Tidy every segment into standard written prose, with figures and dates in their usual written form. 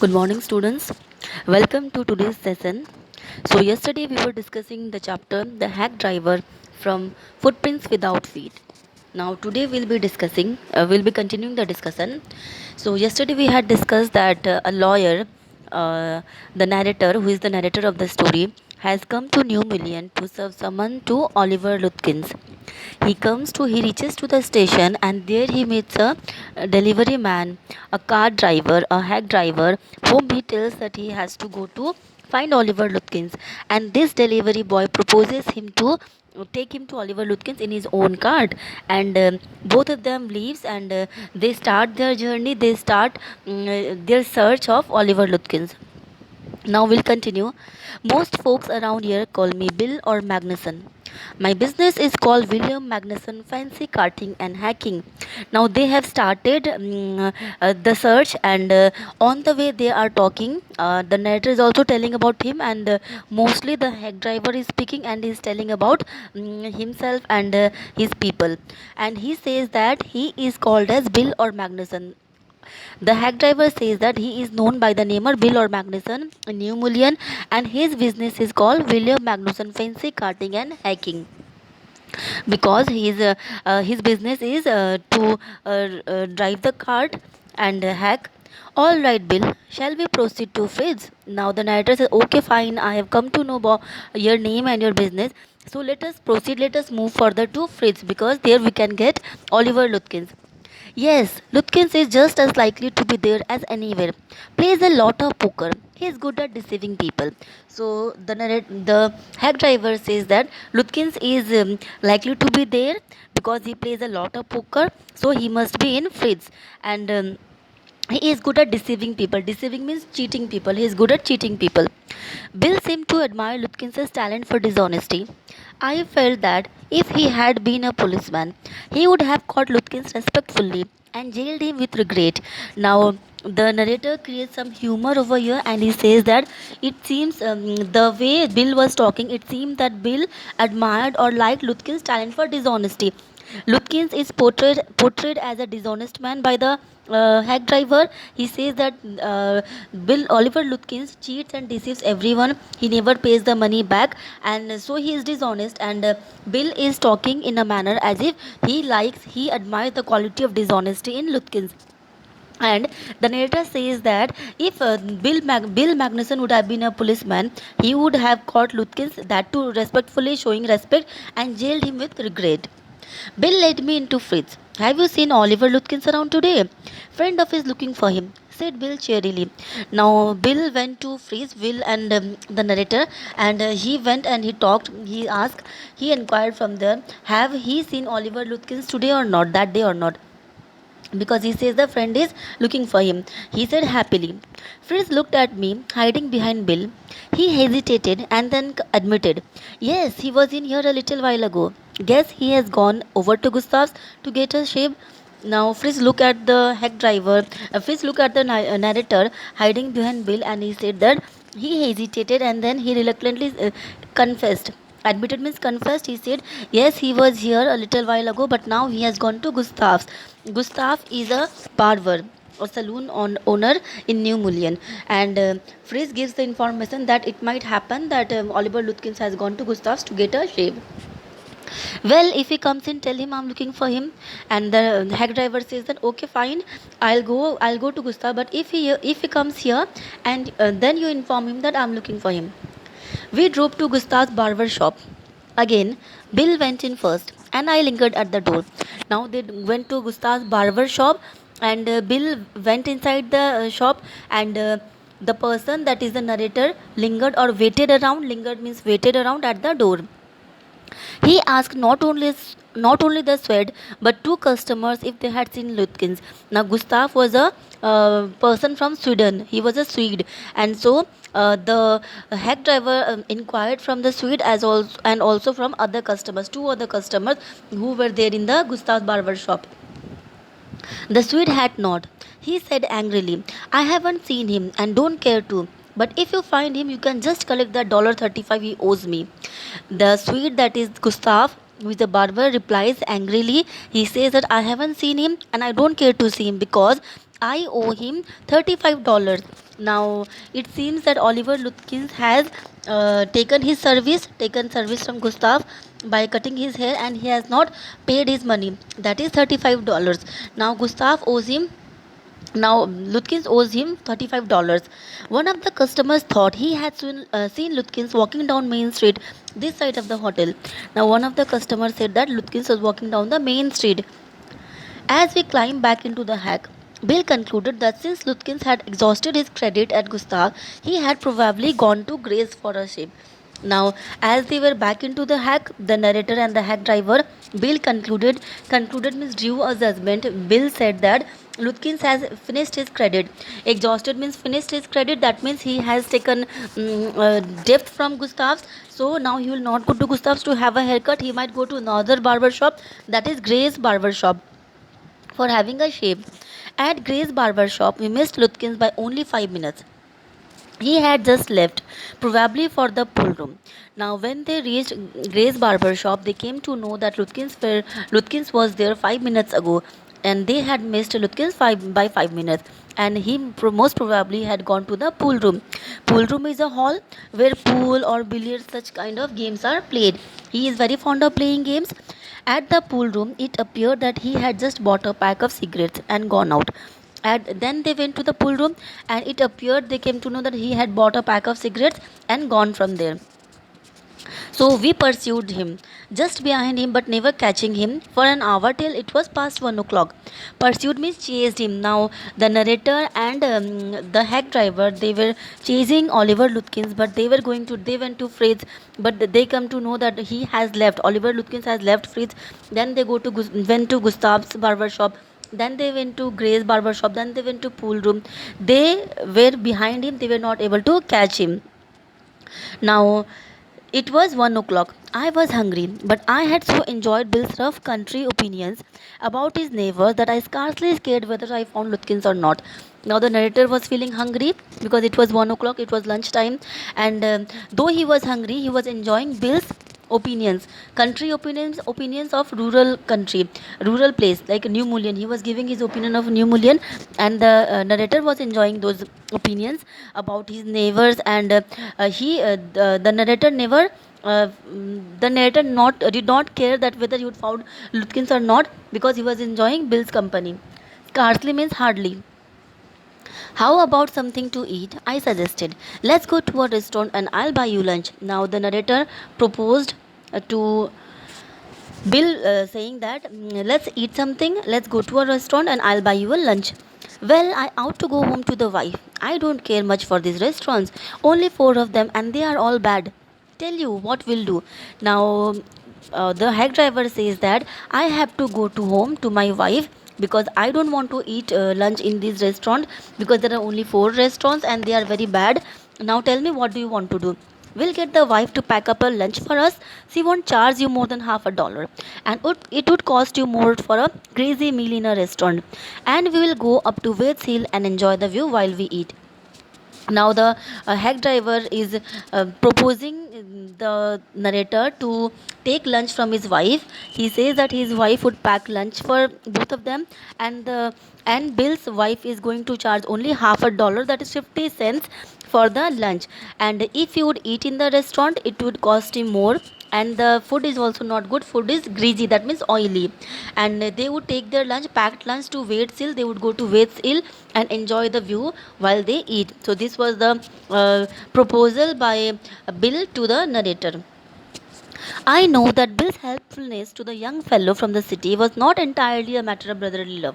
Good morning, students. Welcome to today's session. So, yesterday we were discussing the chapter The Hack Driver from Footprints Without Feet. Now, today we'll be continuing the discussion. So, yesterday we had discussed that a lawyer, the narrator, who is the narrator of the story, has come to New Million to serve someone to Oliver Lutkins. He reaches to the station, and there he meets a delivery man, a car driver, a hack driver, whom he tells that he has to go to find Oliver Lutkins. And this delivery boy proposes him to take him to Oliver Lutkins in his own car, and both of them leaves, and they start their journey. They start their search of Oliver Lutkins. Now we'll continue. Most folks around here call me Bill or Magnuson. My business is called William Magnuson Fancy Carting and Hacking. Now they have started the search, and on the way they are talking. The narrator is also telling about him, and mostly the hack driver is speaking and is telling about himself and his people. And he says that he is called as Bill or Magnuson. The hack driver says that he is known by the name of Bill or Magnuson in New Mullion, and his business is called William Magnuson Fancy Carting and Hacking, because his business is to drive the cart and hack. All right, Bill, shall we proceed to Fritz? Now the narrator says, okay, fine, I have come to know about your name and your business. So let us proceed, let us move further to Fritz, because there we can get Oliver Lutkins. Yes, Lutkins is just as likely to be there as anywhere. Plays a lot of poker. He is good at deceiving people. So the hack driver says that Lutkins is likely to be there because he plays a lot of poker. So he must be in Fritz, and he is good at deceiving people. Deceiving means cheating people. He is good at cheating people. Bill seemed to admire Lutkins' talent for dishonesty. I felt that if he had been a policeman, he would have caught Lutkins respectfully and jailed him with regret. Now, the narrator creates some humor over here, and he says that it seems the way Bill was talking, it seemed that Bill admired or liked Lutkins' talent for dishonesty. Lutkins is portrayed as a dishonest man by the hack driver. He says that Bill Oliver Lutkins cheats and deceives everyone. He never pays the money back, and so he is dishonest. And Bill is talking in a manner as if he admires the quality of dishonesty in Lutkins. And the narrator says that if Bill Magnuson would have been a policeman, he would have caught Lutkins, that too respectfully, showing respect, and jailed him with regret. Bill led me into Fritz. Have you seen Oliver Lutkins around today? Friend of his looking for him, said Bill cheerily. Now Bill went to Fritz, Bill and the narrator, and he went and he talked. He inquired from there, have he seen Oliver Lutkins today or not, that day or not? Because he says the friend is looking for him. He said happily. Fritz looked at me, hiding behind Bill. He hesitated and then admitted, yes, he was in here a little while ago. Guess he has gone over to Gustav's to get a shave. Now Fritz looked at the hack driver. Fritz looked at the narrator hiding behind Bill, and he said that he hesitated and then he reluctantly confessed. Admitted means confessed. He said, yes, he was here a little while ago, but now he has gone to Gustav's. Gustav is a barber or saloon owner in New Mullion, and Fritz gives the information that it might happen that Oliver Lutkins has gone to Gustav's to get a shave. Well, if he comes in, tell him I'm looking for him. And the hack driver says that okay, fine, I'll go to Gustav. But if he comes here, and then you inform him that I'm looking for him. We drove to Gustav's barber shop. Again, Bill went in first, and I lingered at the door. Now they went to Gustav's barber shop, and Bill went inside the shop, and the person, that is the narrator, lingered or waited around. Lingered means waited around at the door. He asked not only the Swede but two customers if they had seen Lutkins. Now Gustav was a person from Sweden. He was a Swede, and so the hack driver inquired from the Swede and also from other customers, two other customers who were there in the Gustav's barber shop. The Swede had not. He said angrily, I haven't seen him and don't care to. But if you find him, you can just collect the $35 he owes me. The Swede, that is Gustav, who is the barber, replies angrily. He says that I haven't seen him and I don't care to see him because I owe him $35. Now it seems that Oliver Lutkins has taken service from Gustav by cutting his hair, and he has not paid his money. That is $35. Now Gustav owes him now Lutkins owes him $35. One of the customers thought he had seen Lutkins walking down Main Street, this side of the hotel. Now one of the customers said that Lutkins was walking down the main street. As we climbed back into the hack, Bill concluded that since Lutkins had exhausted his credit at Gustav, he had probably gone to Grace for a ship. Now, as they were back into the hack, the narrator and the hack driver, Bill concluded Miss Drew a judgment. Bill said that Lutkins has finished his credit. Exhausted means finished his credit. That means he has taken debt from Gustav's. So now he will not go to Gustav's to have a haircut. He might go to another barber shop, that is Gray's barber shop, for having a shave. At Gray's barber shop, we missed Lutkins by only 5 minutes. He had just left, probably for the pool room. Now, when they reached Gray's barber shop, they came to know that Lutkins was there 5 minutes ago, and they had missed Lutkins by 5 minutes. And he most probably had gone to the pool room. Pool room is a hall where pool or billiards, such kind of games are played. He is very fond of playing games. At the pool room, it appeared that he had just bought a pack of cigarettes and gone out. And then they went to the pool room, and it appeared they came to know that he had bought a pack of cigarettes and gone from there. So we pursued him, just behind him but never catching him, for an hour till it was past 1 o'clock. Pursued means chased him. Now the narrator and the hack driver, they were chasing Oliver Lutkins, but they went to Fritz, but they come to know that he has left. Oliver Lutkins has left Fritz. Then they went to Gustav's barber shop. Then they went to Gray's barber shop. Then they went to pool room. They were behind him. They were not able to catch him. Now it was 1 o'clock. I was hungry, but I had so enjoyed Bill's rough country opinions about his neighbors that I scarcely cared whether I found Lutkins or not. Now the narrator was feeling hungry because it was 1 o'clock, it was lunchtime, and though he was hungry, he was enjoying Bill's opinions, country opinions of rural place like New Mullion. He was giving his opinion of New Mullion, and the narrator was enjoying those opinions about his neighbors, and the narrator never the narrator not did not care that whether he would found Lutkins or not, because he was enjoying Bill's company. Scarcely means hardly. How about something to eat? I suggested. Let's go to a restaurant and I'll buy you lunch. Now the narrator proposed to Bill, saying that let's eat something, let's go to a restaurant and I'll buy you a lunch. Well, I ought to go home to the wife. I don't care much for these restaurants. Only four of them and they are all bad. Tell you what we'll do. Now, the hack driver says that I have to go to home to my wife because I don't want to eat lunch in this restaurant because there are only four restaurants and they are very bad. Now tell me, what do you want to do? We'll get the wife to pack up a lunch for us. She won't charge you more than half a dollar, and it would cost you more for a crazy meal in a restaurant. And we will go up to Waits Hill and enjoy the view while we eat. Now the hack driver is proposing the narrator to take lunch from his wife. He says that his wife would pack lunch for both of them, and Bill's wife is going to charge only half a dollar, that is 50 cents, for the lunch. And if you would eat in the restaurant, it would cost him more, and the food is also not good. Food is greasy, that means oily. And they would take their lunch, packed lunch, to Waits Hill. They would go to Waits Hill and enjoy the view while they eat. So this was the proposal by Bill to the narrator. I know that Bill's helpfulness to the young fellow from the city was not entirely a matter of brotherly love.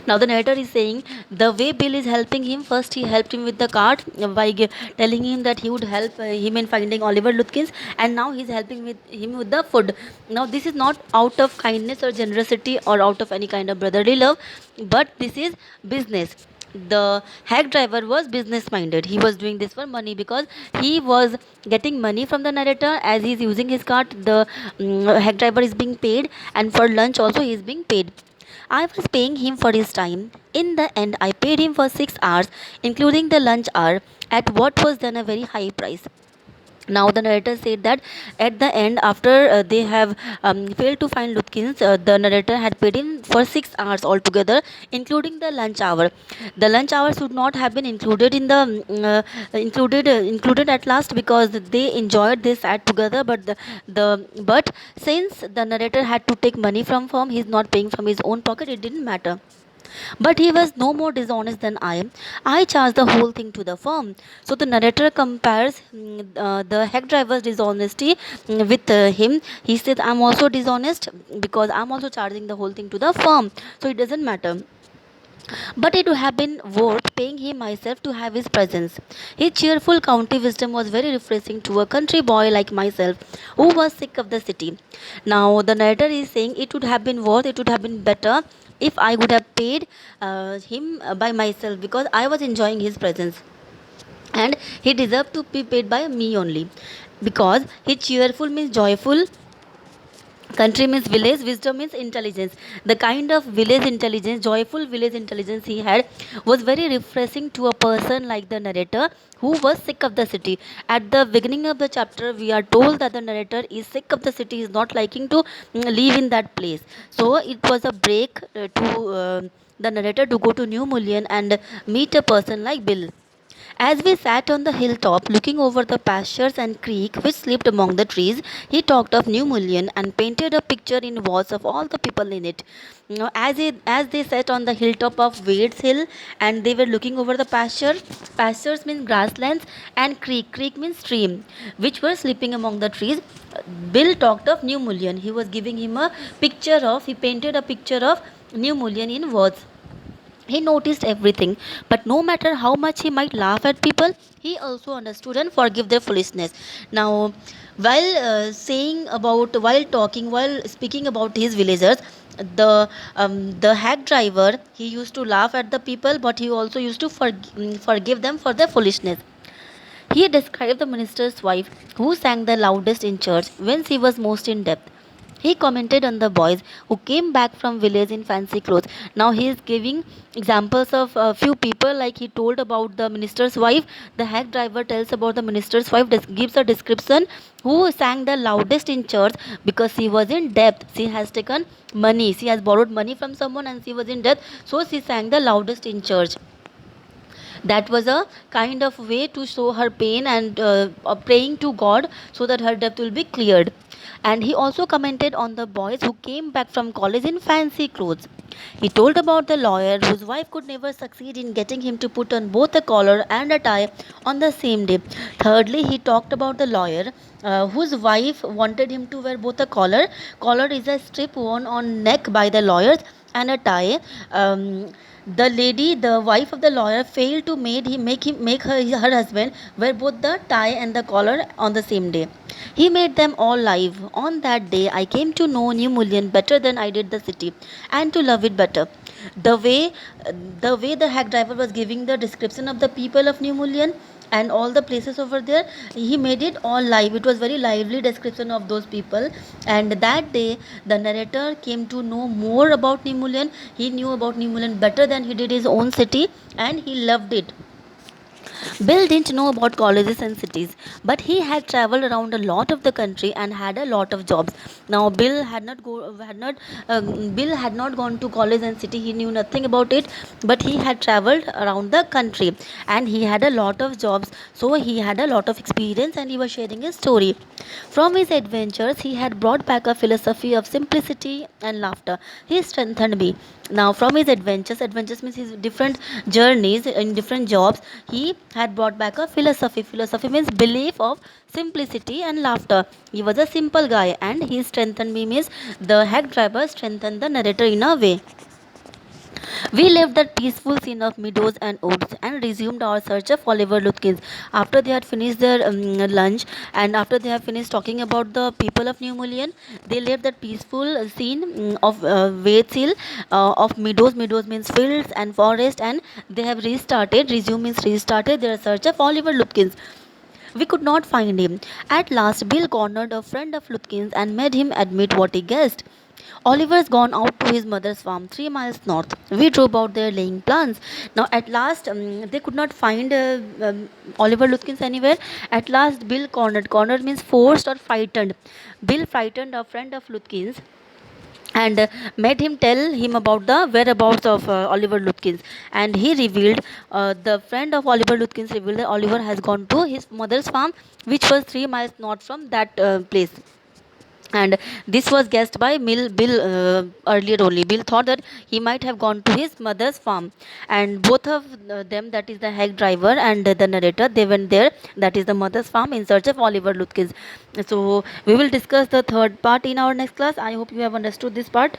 Now the narrator is saying the way Bill is helping him. First he helped him with the cart by telling him that he would help him in finding Oliver Lutkins, and now he's helping with him with the food. Now this is not out of kindness or generosity or out of any kind of brotherly love, but this is business. The hack driver was business minded. He was doing this for money because he was getting money from the narrator. As he is using his cart, the hack driver is being paid, and for lunch also he is being paid. I was paying him for his time. In the end, I paid him for 6 hours, including the lunch hour, at what was then a very high price. Now the narrator said that at the end, after they have failed to find Lutkins, the narrator had paid him for 6 hours altogether, including the lunch hour. The lunch hour should not have been included in the included at last, because they enjoyed, they sat together. But but since the narrator had to take money from firm, he's not paying from his own pocket. It didn't matter. But he was no more dishonest than I am. I charged the whole thing to the firm. So the narrator compares the hack driver's dishonesty with him. He said, I'm also dishonest because I'm also charging the whole thing to the firm. So it doesn't matter. But it would have been worth paying him myself to have his presence. His cheerful county wisdom was very refreshing to a country boy like myself who was sick of the city. Now, the narrator is saying it would have been worth, it would have been better if I would have paid him by myself, because I was enjoying his presence, and he deserved to be paid by me only, because his cheerful means joyful, country means village, wisdom means intelligence. The kind of village intelligence, joyful village intelligence he had, was very refreshing to a person like the narrator who was sick of the city. At the beginning of the chapter, we are told that the narrator is sick of the city, is not liking to live in that place. So it was a break to the narrator to go to New Mullion and meet a person like Bill. As we sat on the hilltop looking over the pastures and creek which slept among the trees, he talked of New Mullion and painted a picture in words of all the people in it. As they sat on the hilltop of Wade's Hill and they were looking over the pastures means grasslands, and creek means stream, which were sleeping among the trees. Bill talked of New Mullion. He painted a picture of New Mullion in words. He noticed everything, but no matter how much he might laugh at people, he also understood and forgive their foolishness. Now, while speaking about his villagers, the hack driver, he used to laugh at the people, but he also used to forgive them for their foolishness. He described the minister's wife, who sang the loudest in church when she was most in depth. He commented on the boys who came back from village in fancy clothes. Now he is giving examples of a few people, like he told about the minister's wife. The hack driver tells about the minister's wife, gives a description, who sang the loudest in church because she was in debt. She has taken money, she has borrowed money from someone and she was in debt, so she sang the loudest in church. That was a kind of way to show her pain and praying to God so that her debt will be cleared. And he also commented on the boys who came back from college in fancy clothes. He told about the lawyer whose wife could never succeed in getting him to put on both a collar and a tie on the same day. Thirdly, he talked about the lawyer whose wife wanted him to wear both a collar. Collar is a strip worn on neck by the lawyers, and a tie. The wife of the lawyer, failed to make her husband wear both the tie and the collar on the same day. He made them all live. On that day, I came to know New Mullion better than I did the city, and to love it better. The way, the way the hack driver was giving the description of the people of New Mullion and all the places over there, he made it all live. It was very lively description of those people. And that day, the narrator came to know more about New Mullion. He knew about New Mullion better than he did his own city, and he loved it. Bill didn't know about colleges and cities, but he had traveled around a lot of the country and had a lot of jobs. Now, Bill had not gone to college and city. He knew nothing about it, but he had traveled around the country and he had a lot of jobs. So he had a lot of experience and he was sharing his story. From his adventures, he had brought back a philosophy of simplicity and laughter. He strengthened me. Now, from his adventures means his different journeys in different jobs, he had brought back a philosophy. Philosophy means belief of simplicity and laughter. He was a simple guy, and he strengthened me means the hack driver strengthened the narrator in a way. We left that peaceful scene of meadows and woods and resumed our search of Oliver Lutkins. After they had finished their lunch and after they have finished talking about the people of New Mullion, they left that peaceful scene of Waits Hill, of meadows. Meadows means fields and forest, and they have restarted. Resume means restarted their search of Oliver Lutkins. We could not find him. At last, Bill cornered a friend of Lutkins and made him admit what he guessed. Oliver's gone out to his mother's farm 3 miles north. We drove out there laying plans. Now, at last, they could not find Oliver Lutkins anywhere. At last, Bill cornered. Cornered means forced or frightened. Bill frightened a friend of Lutkins and made him tell him about the whereabouts of Oliver Lutkins. And he revealed, the friend of Oliver Lutkins revealed that Oliver has gone to his mother's farm, which was 3 miles north from that place. And this was guessed by Bill earlier only. Bill thought that he might have gone to his mother's farm, and both of them, that is the hack driver and the narrator, they went there, that is the mother's farm, in search of Oliver Lutkins. So we will discuss the third part in our next class. I hope you have understood this part.